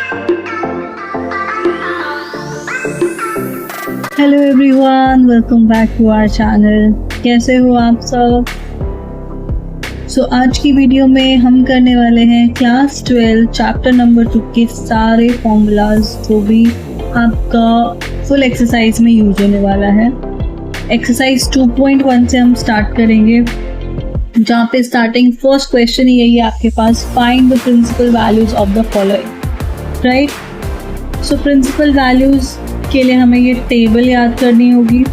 Hello everyone, welcome back to our channel. कैसे हो आप सब? आज की वीडियो में हम करने वाले हैं क्लास 12 चैप्टर नंबर 2 के सारे फॉर्मूलाज जो भी आपका फुल एक्सरसाइज में यूज होने वाला है। एक्सरसाइज 2.1 से हम स्टार्ट करेंगे, जहाँ पे स्टार्टिंग फर्स्ट क्वेश्चन ही यही है आपके पास, find the principal values of the following. Right, so principal values के लिए हमें ये टेबल याद करनी होगी।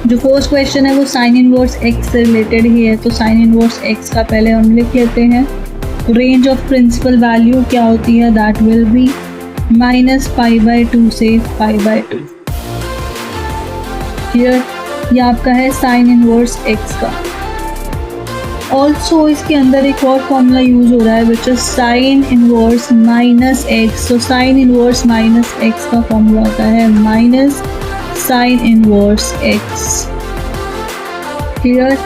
जो फर्स्ट क्वेश्चन है वो साइन इनवर्स एक्स से रिलेटेड ही है, तो साइन इनवर्स एक्स का पहले हम लिख लेते हैं। रेंज ऑफ प्रिंसिपल वैल्यू क्या होती है, दैट विल बी -π/2 से π/2। क्लियर, ये आपका है साइन इनवर्स एक्स का। ऑल्सो इसके अंदर एक और फॉर्मूला यूज हो रहा है which is sine inverse -x। तो साइन इनवर्स -x का फॉर्मूला होता है minus sine inverse x। Clear,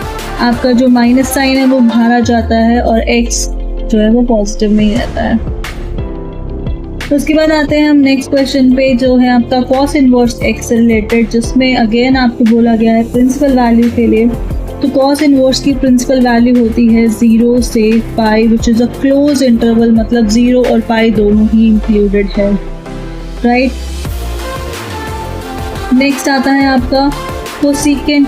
आपका जो माइनस साइन है वो बाहर आ जाता है और x जो है वो पॉजिटिव में ही रहता है। तो उसके बाद आते हैं हम नेक्स्ट क्वेश्चन पे, जो है आपका कॉस इनवर्स x से रिलेटेड, जिसमें अगेन आपको बोला गया है प्रिंसिपल वैल्यू के लिए। तो कॉस इनवर्स की प्रिंसिपल वैल्यू होती है 0 से pi, which is a close interval, मतलब 0 और पाई दोनों ही इंक्लूडेड है। राइट, नेक्स्ट आता है आपका कोसेकेंट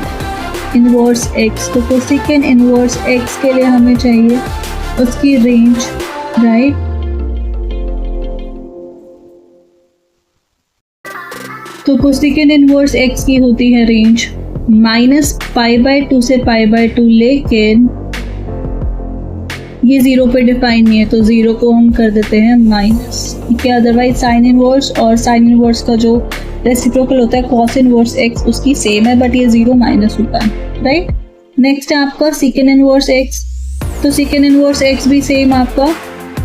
इनवर्स एक्स। तो कोसेकेंट इनवर्स एक्स के लिए हमें चाहिए उसकी रेंज। राइट, तो कोसेकेंट इनवर्स एक्स की होती है रेंज -π/2 से π/2, लेकिन ये 0 पे डिफाइन नहीं है, तो 0 को हम कर देते हैं माइनस। ठीक है, अदरवाइज साइन इनवर्स और साइन इनवर्स का जो रेसिप्रोकल होता है कॉस इनवर्स एक्स, उसकी सेम है, बट ये 0 माइनस होता है। राइट, नेक्स्ट है आपका सेकेंड इनवर्स एक्स। तो सेकेंड इनवर्स एक्स भी सेम आपका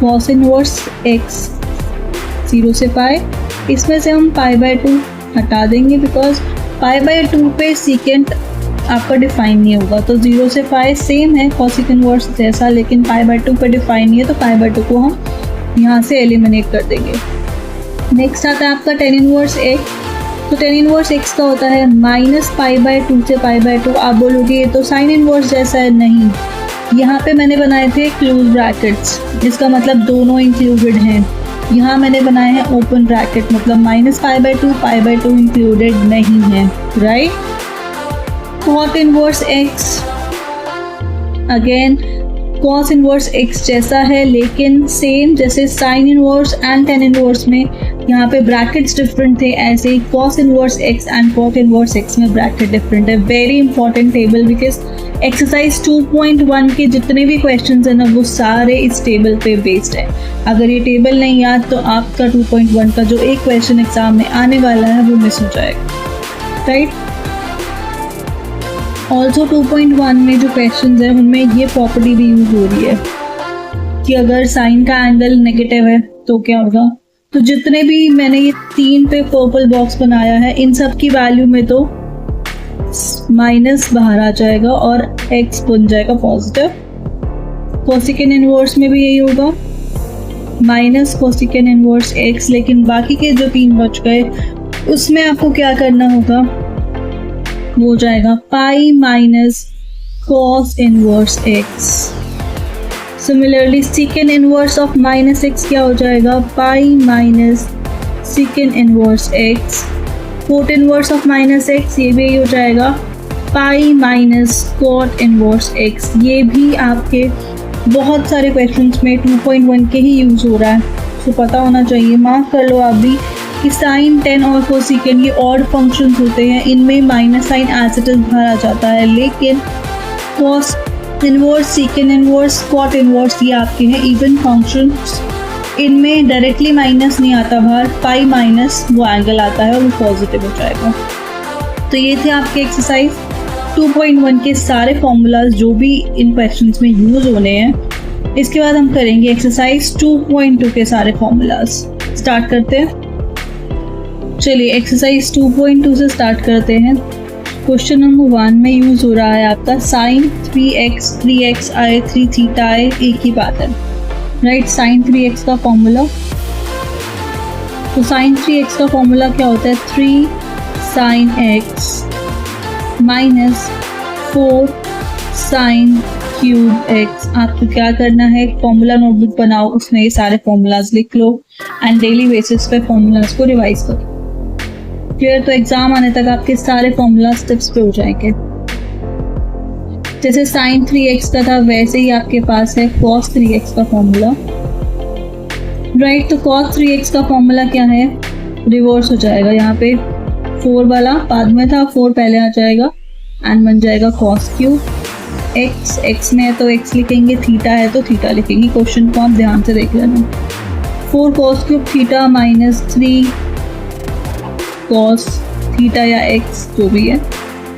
कॉस इनवर्स एक्स 0 से पाई। इसमें से हम π/2 हटा देंगे बिकॉज π/2 पे सीकेंट आपका डिफाइन नहीं होगा। तो 0 से पाई सेम है कॉसेक इनवर्स जैसा, लेकिन π/2 पे डिफाइन नहीं है, तो π/2 को हम यहाँ से एलिमिनेट कर देंगे। नेक्स्ट आता है आपका टेन इनवर्स एक्स। तो टेन इनवर्स एक्स का होता है -π/2 से π/2। आप बोलोगे ये तो साइन इनवर्स जैसा है, नहीं, यहाँ पे मैंने बनाए थे क्लोज ब्रैकेट्स, जिसका मतलब दोनों इंक्लूडेड हैं। यहाँ मैंने बनाए हैं ओपन ब्रैकेट, मतलब -π/2 π/2 इंक्लूडेड नहीं है। Right, cot inverse x again cos inverse x जैसा है, लेकिन सेम जैसे sine inverse and tan inverse में यहाँ पे ब्रैकेट्स डिफरेंट थे, ऐसे ही cos inverse x and cot inverse x में ब्रैकेट डिफरेंट है। Very important table, because exercise 2.1 के जितने भी क्वेश्चंस हैं ना वो सारे इस टेबल पे बेस्ड है। अगर ये टेबल नहीं याद तो आपका 2.1 का जो एक क्वेश्चन एग्जाम में आने वाला है वो मिस हो जाएगा। राइट, ऑल्सो 2.1 में जो क्वेश्चंस हैं उनमें ये प्रॉपर्टी भी यूज हो रही है कि अगर साइन का एंगल नेगेटिव है तो क्या होगा। तो जितने भी मैंने ये 3 पे पर्पल बॉक्स बनाया है, इन सब की वैल्यू में तो माइनस बाहर आ जाएगा और x बन जाएगा पॉजिटिव। कोसेकेंट इनवर्स में भी यही होगा, माइनस कोसेकेंट इनवर्स x, लेकिन बाकी के जो 3 बच गए उसमें आपको क्या करना होगा, वो जाएगा pi minus cos inverse x। Similarly secant inverse of -x क्या हो जाएगा, pi minus secant inverse x। Cot inverse of -x ये भी यही हो जाएगा, pi minus cot inverse x। ये भी आपके बहुत सारे क्वेश्चंस में 2.1 के ही यूज हो रहा है, तो पता होना चाहिए। मार्क कर लो आप भी कि साइन, टेन और कोसेकेंट ये ऑड फंक्शंस होते हैं, इनमें minus sine as it is बाहर आ जाता है, लेकिन cos inverse, secant inverse, cot inverse ये आपके हैं इवन फंक्शंस, इनमें डायरेक्टली माइनस नहीं आता बाहर, पाई माइनस वो एंगल आता है और वो पॉजिटिव हो जाएगा। तो ये थे आपके एक्सरसाइज 2.1 के सारे फॉर्मूलाज जो भी इन क्वेश्चंस में यूज होने हैं। इसके बाद हम करेंगे एक्सरसाइज 2.2 के सारे फॉर्मूलाज। स्टार्ट करते हैं, चलिए एक्सरसाइज 2.2 से स्टार्ट करते हैं। क्वेश्चन नंबर 1 में यूज हो रहा है आपका sign 3x 3x i 3 theta i, एक ही बात है। राइट, साइन 3x का फॉर्मूला तो साइन 3x का फॉर्मूला क्या होता है, 3 sine x minus 4 sine cube x। आपको क्या करना है, फॉर्मूला नोटबुक बनाओ, उसमें ये सारे फॉर्मूलाज लिख लो एंड डेली बेसिस पे फॉर्मूलाज को रिवाइज करो। क्लियर? तो एग्जाम आने तक आपके सारे फॉर्मूलाज टिप्स पे हो जाएंगे। जैसे साइन 3x का था वैसे ही आपके पास है cos 3x का फॉर्मूला, राइट। तो cos 3x का फॉर्मूला क्या है, रिवर्स हो जाएगा, यहाँ पे 4 वाला बाद में था, 4 पहले आ जाएगा एंड बन जाएगा cos क्यूब x में है तो x लिखेंगे, थीटा है तो थीटा लिखेंगे। क्वेश्चन को आप ध्यान से देख लेना। 4 cos cube theta minus 3 cos theta या x जो भी है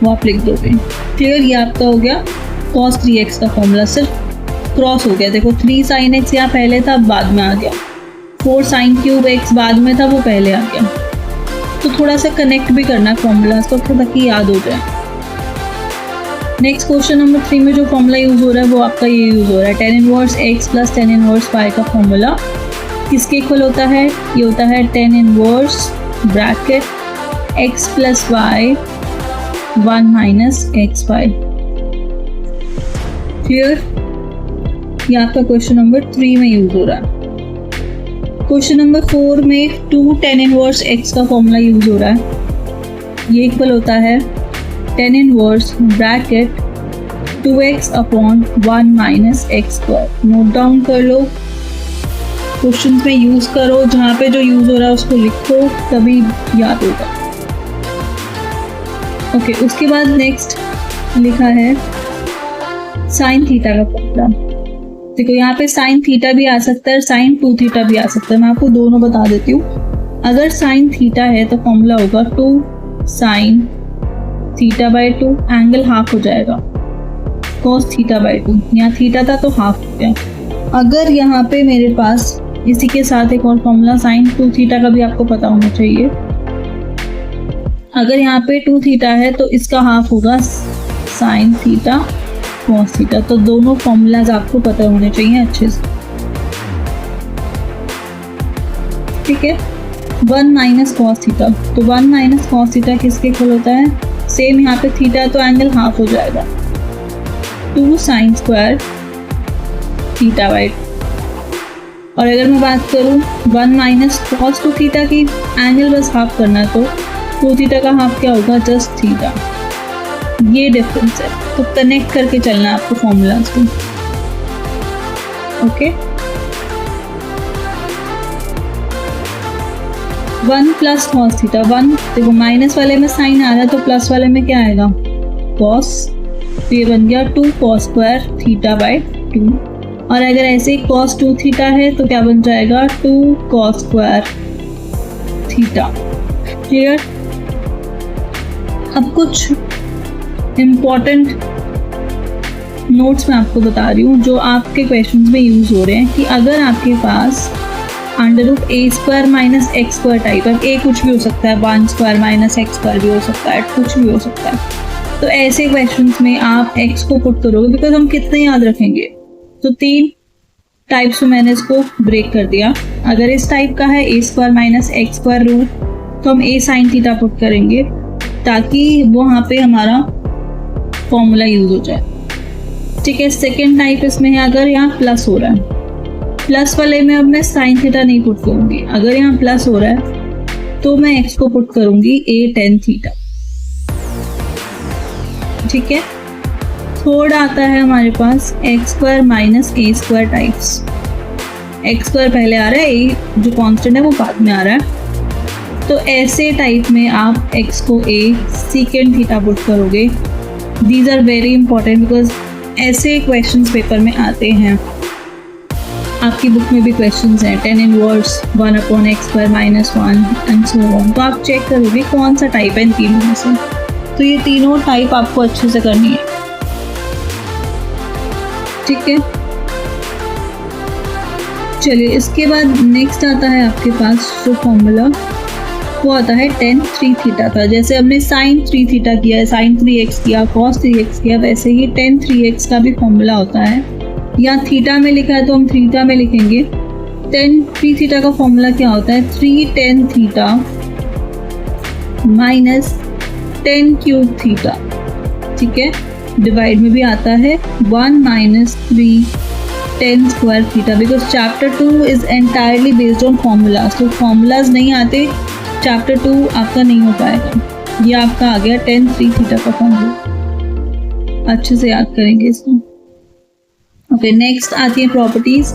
वो आप लिख दोगे। क्लियर? ये आपका हो गया cos 3x का फॉर्मूला, सिर्फ क्रॉस हो गया। देखो 3 sin x यहाँ पहले था बाद में आ गया, 4 sin क्यूब x बाद में था वो पहले आ गया। तो थोड़ा सा कनेक्ट भी करना है फॉर्मूलाज को ताकि याद हो जाए। नेक्स्ट क्वेश्चन नंबर 3 में जो फॉर्मूला यूज हो रहा है वो आपका ये यूज हो रहा है, tan inverse x plus tan inverse y का फॉर्मूला किसके इक्वल होता है, ये होता है tan inverse bracket x plus y 1 minus xy। Clear? ये आपका क्वेश्चन नंबर 3 में यूज हो रहा है। क्वेश्चन नंबर 4 में 2 tan इनवर्स x का फॉर्मूला यूज हो रहा है, ये इक्वल होता है tan inverse bracket 2x upon 1 minus x square. Note down कर लो, क्वेश्चन में यूज करो, जहाँ पे जो यूज हो रहा है उसको लिखो तभी याद होगा। ओके, उसके बाद नेक्स्ट लिखा है साइन थीटा का फॉर्मूला। देखो यहाँ पे साइन थीटा भी आ सकता है, साइन 2 थीटा भी आ सकता है, मैं आपको दोनों बता देती हूँ। अगर साइन थीटा है तो फॉर्मूला होगा 2 sine theta by 2, angle half हो जाएगा cos थीटा बाई 2, यहाँ थीटा था तो हाफ हो गया। अगर यहाँ पे मेरे पास इसी के साथ एक और फॉर्मूला साइन 2 थीटा का भी आपको पता होना चाहिए, अगर यहाँ पे 2 थीटा है तो इसका हाफ होगा साइन थीटा cos थीटा। तो दोनों फॉर्मूलाज आपको पता होने चाहिए अच्छे से, ठीक है। 1 माइनस cos थीटा, तो 1 माइनस cos थीटा किसके इक्वल होता है, सेम यहाँ पे थीटा तो एंगल हाफ हो जाएगा 2 साइन स्क्वायर थीटा बाई 2। और अगर मैं बात करूँ 1 माइनस cos 2 थीटा की, एंगल बस हाफ करना है तो 2 थीटा का हाफ क्या होगा, जस्ट थीटा। ये डिफरेंस है, तो कनेक्ट करके चलना है आपको फॉर्मूलाज को। ओके, 1 प्लस cos थीटा, 1 देखो माइनस वाले में साइन आ रहा है तो प्लस वाले में क्या आएगा cos, तो ये बन गया 2 cos स्क्वायर थीटा बाई 2। और अगर ऐसे ही cos 2 थीटा है तो क्या बन जाएगा 2 cos स्क्वायर थीटा। क्लियर? अब कुछ इम्पॉर्टेंट नोट्स मैं आपको बता रही हूँ जो आपके क्वेश्चंस में यूज हो रहे हैं कि अगर आपके पास under root a square minus x square type है, ए कुछ भी हो सकता है, 1 स्क्वायर माइनस एक्स स्क्वायर भी हो सकता है, कुछ भी हो सकता है, तो ऐसे क्वेश्चंस में आप एक्स को पुट करोगे, बिकॉज हम कितने याद रखेंगे। तो 3 टाइप्स में मैंने इसको ब्रेक कर दिया। अगर इस टाइप का है a square minus x square root तो हम ए साइन थीटा पुट करेंगे ताकि वहाँ पे हमारा फॉर्मूला यूज हो जाए, ठीक है। सेकेंड टाइप इसमें है अगर यहाँ प्लस हो रहा है, प्लस वाले में अब मैं साइन थीटा नहीं पुट करूंगी, अगर यहाँ प्लस हो रहा है तो मैं एक्स को पुट करूंगी ए टेन थीटा, ठीक है। थर्ड आता है हमारे पास एक्स स्क्वायर माइनस ए स्क्वायर टाइप्स। एक्स स्क्वायर पहले आ रहा है, ए जो कांस्टेंट है वो बाद में आ रहा है, तो ऐसे टाइप में आप एक्स को ए सीकेंड थीटा पुट करोगे। These are very important because ऐसे क्वेश्चंस पेपर में आते हैं, आपकी बुक में भी क्वेश्चंस हैं, tan inverse 1 upon x square minus 1 and so on. तो आप चेक करोगे कौन सा टाइप है इन तीनों में से, तो ये तीनों टाइप आपको अच्छे से करनी है, ठीक है। चलिए इसके बाद नेक्स्ट आता है आपके पास जो फॉर्मूला, वो आता है tan 3 थीटा का। जैसे हमने sin 3 थीटा किया है, sin 3x किया, cos 3x किया, वैसे ही tan 3x का भी फॉर्मूला होता है। यहाँ थीटा में लिखा है तो हम थीटा में लिखेंगे tan 3 थीटा का फॉर्मूला क्या होता है? 3 tan theta minus tan cube theta, ठीक है। डिवाइड में भी आता है 1 minus 3 tan square theta, because chapter 2 is entirely based on formulas. तो फॉर्मूलाज नहीं आते, चैप्टर 2 आपका नहीं हो पाएगा। ये आपका आ गया tan 3 थीटा का फॉर्मूला, अच्छे से याद करेंगे इसको। ओके, नेक्स्ट आती है properties.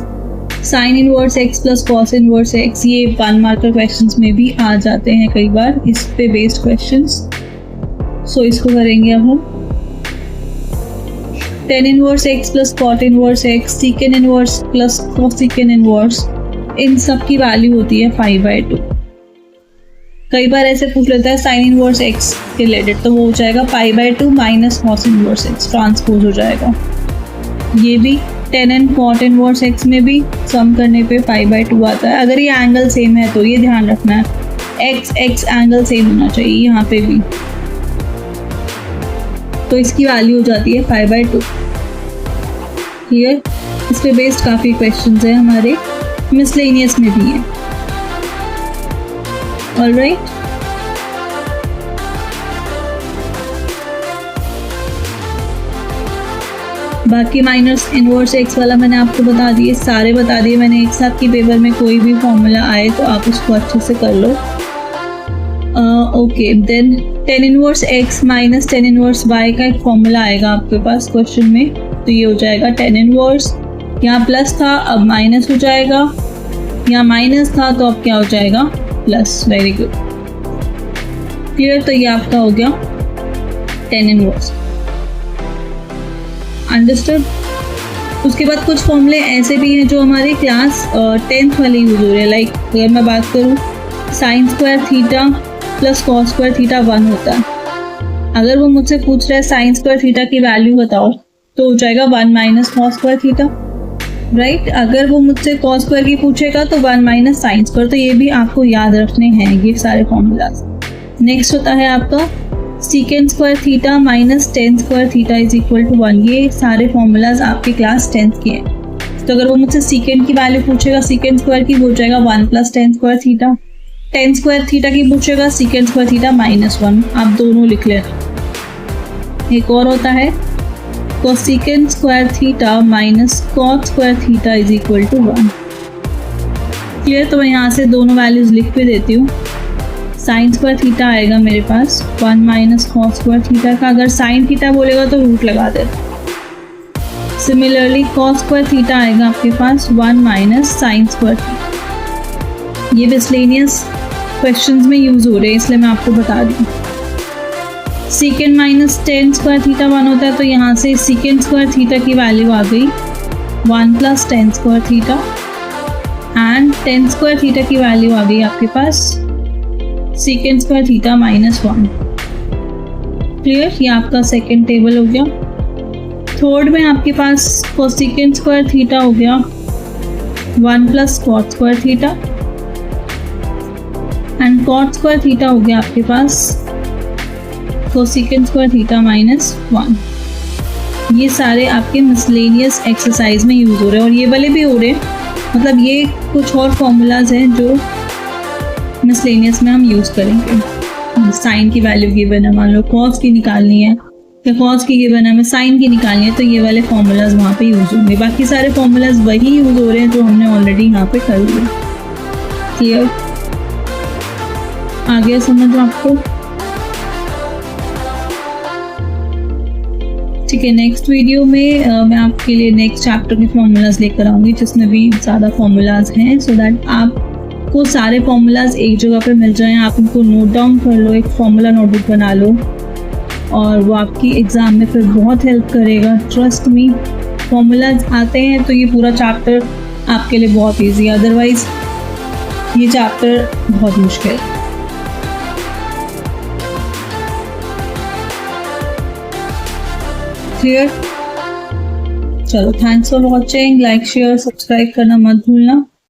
Sine inverse x plus cos inverse x, ये 1 मार्कर क्वेश्चंस में भी आ जाते हैं कई बार, इस पे बेस्ड क्वेश्चंस। सो इसको करेंगे अब हम। tan inverse x plus cot inverse x, secant inverse plus cosecant inverse, इन सब की वैल्यू होती है 5/2। कई बार ऐसे पूछ लेता है साइन इनवर्स एक्स रिलेटेड, तो वो हो जाएगा 5/2 minus cos inverse x, transpose हो जाएगा। ये भी tan and cot inverse x में भी सम करने पे 5/2 आता है। अगर ये एंगल सेम है तो ये ध्यान रखना है, x एंगल सेम होना चाहिए यहाँ पे भी, तो इसकी वैल्यू हो जाती है 5/2। क्लियर? इस पे बेस्ड काफ़ी क्वेश्चंस हैं हमारे, मिसलेनियस में भी है। ऑलराइट, बाकी माइनस इनवर्स एक्स वाला मैंने आपको बता दिए, सारे बता दिए मैंने एक साथ, कि पेपर में कोई भी फॉर्मूला आए तो आप उसको अच्छे से कर लो। Okay, then tan inverse x minus tan inverse y का एक फॉर्मूला आएगा आपके पास क्वेश्चन में, तो ये हो जाएगा tan इनवर्स, यहाँ प्लस था अब माइनस हो जाएगा, यहाँ माइनस था तो अब क्या हो जाएगा? प्लस। Very good, clear? तो ये आपका हो गया tan इनवर्स। अंडरस्टूड? उसके बाद कुछ फॉर्मूले ऐसे भी हैं जो हमारे क्लास 10th वाले यूज हो रहे हैं। लाइक अगर मैं बात करूँ, sign square theta plus cos square theta 1 होता है। अगर वो मुझसे पूछ रहा है साइन स्क्वायर थीटा की वैल्यू बताओ, तो हो जाएगा 1 minus cos square theta, right. अगर वो मुझसे कॉस स्क्वायर की पूछेगा तो 1 माइनस साइन स्क्वायर। तो ये भी आपको याद रखने हैं ये सारे फॉर्मूलाज। नेक्स्ट होता है आपका secant square theta minus tan square theta is equal to 1। ये सारे फॉर्मूलाज आपके क्लास 10th के हैं। तो अगर वो मुझसे सीकेंड की वैल्यू पूछेगा सीकेंड स्क्वायर की, हो जाएगा 1 plus tan square theta. tan square theta की पूछेगा सीकेंड स्क्वायर थीटा माइनस 1, आप दोनों लिख लेना। एक और होता है cosecant square theta minus cot square theta is equal to 1। Clear? तो मैं यहाँ से दोनों वैल्यूज लिख पे देती हूँ। साइन स्क्वायर थीटा आएगा मेरे पास 1 माइनस कॉस स्क्वायर थीटा का, अगर साइन थीटा बोलेगा तो रूट लगा देना। सिमिलरली कॉस स्क्वायर थीटा आएगा आपके पास 1 माइनस साइन स्क्वायर थीटा। ये मिसलेनियस क्वेश्चंस में यूज हो रहे हैं इसलिए मैं आपको बता दूँ। Secant minus tan square theta 1 होता है, तो यहाँ से सीकेंड स्क्वायर थीटा की वैल्यू आ गई 1 plus tan square theta, and tan square theta की वैल्यू आ गई आपके पास secant square theta minus 1। Clear? ये आपका सेकेंड टेबल हो गया। थर्ड में आपके पास कोसेकेंड स्क्वायर थीटा हो गया 1 plus cot square theta, and cot square theta हो गया आपके पास कोसेकेंड स्क्वायर थीटा माइनस 1। ये सारे आपके मिसलेनियस एक्सरसाइज में यूज हो रहे हैं, और ये वाले भी हो रहे हैं। मतलब ये कुछ और फॉर्मूलाज हैं जो मिसलेनियस में हम यूज करेंगे। साइन की वैल्यू गिवन है, मान लो कॉस की निकालनी है या कॉस की गिवन है, हमें साइन की निकालनी है, तो ये वाले फॉर्मूलाज वहाँ पे यूज होंगे। बाकी सारे फॉर्मूलाज वही यूज हो रहे हैं जो हमने ऑलरेडी यहाँ पे कर लिया। क्लियर? आ गया समझ आपको? ठीक है, नेक्स्ट वीडियो में मैं आपके लिए नेक्स्ट चैप्टर के फॉर्मूलाज लेकर आऊँगी जिसमें भी ज़्यादा फॉर्मूलाज हैं, सो दैट आपको सारे फॉर्मूलाज एक जगह पे मिल जाएं। आप उनको नोट डाउन कर लो, एक फॉर्मूला नोटबुक बना लो, और वो आपकी एग्ज़ाम में फिर बहुत हेल्प करेगा। ट्रस्ट मी, फॉर्मूलाज आते हैं तो ये पूरा चैप्टर आपके लिए बहुत ईजी है, अदरवाइज ये चैप्टर बहुत मुश्किल है। क्लियर? चलो, thanks for watching. Like share subscribe करना मत भूलना।